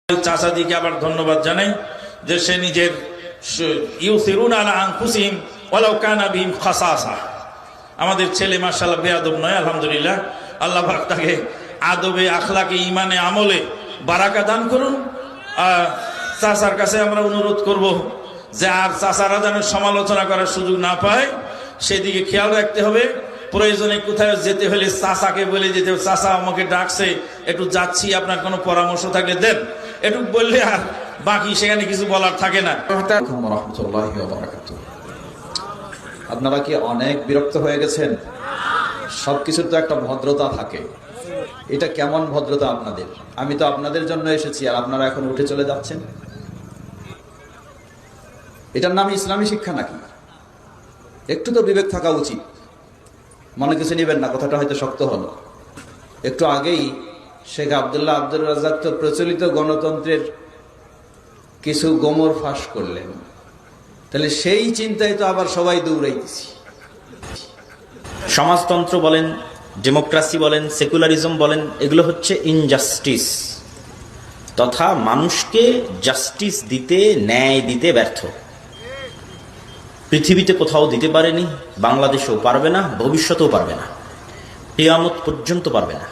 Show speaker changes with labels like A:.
A: চাচাদিকে আবার ধন্যবাদ জানাই যে সে নিজের ইউসিরুনা আলা আনফুসিহিম ওয়ালাউ কানা বিহিম খাসাসা। আমাদের ছেলে মাশাআল্লাহ বেয়াদব নয়, আলহামদুলিল্লাহ। আল্লাহ পাক তাকে আদবে, আখলাকে, ঈমানে, আমলে বারাকা দান করুন। চাচার কাছে আমরা অনুরোধ করব যে আর চাচারা যেন সমালোচনা করার সুযোগ না পায়, সেদিকে খেয়াল রাখতে হবে। প্রয়োজনে কোথায় যেতে হলে চাচাকে বলে যেতে হবে, চাচা আমাকে ডাকছে, একটু যাচ্ছি, আপনার কোনো পরামর্শ থাকলে দেন, একটু বললে আর বাকি সেখানে কিছু বলার থাকে না।
B: আপনারা কি অনেক বিরক্ত হয়ে গেছেন? সবকিছুর তো একটা ভদ্রতা থাকে। এটা কেমন ভদ্রতা আপনাদের? আমি তো আপনাদের জন্য এসেছি আর আপনারা এখন উঠে চলে যাচ্ছেন। এটার নাম ইসলামী শিক্ষা নাকি? একটু তো বিবেক থাকা উচিত। মনে কিছু নেবেন না, কথাটা হয়তো শক্ত হলো। একটু আগেই শেখ আব্দুল্লাহ আব্দুর রাজ্জাক তো প্রচলিত গণতন্ত্রের কিছু গোমর ফাঁস করলেন। তাহলে সেই চিন্তায় তো আবার সবাই দৌড়াইতেছি।
C: সমাজতন্ত্র বলেন, ডেমোক্রেসি বলেন, সেকুলারিজম বলেন, এগুলো হচ্ছে ইনজাস্টিস, তথা মানুষকে জাস্টিস দিতে, ন্যায় দিতে ব্যর্থ। পৃথিবীতে কোথাও দিতে পারেনি, বাংলাদেশেও পারবে না, ভবিষ্যতেও পারবে না, কিয়ামত পর্যন্ত পারবে না।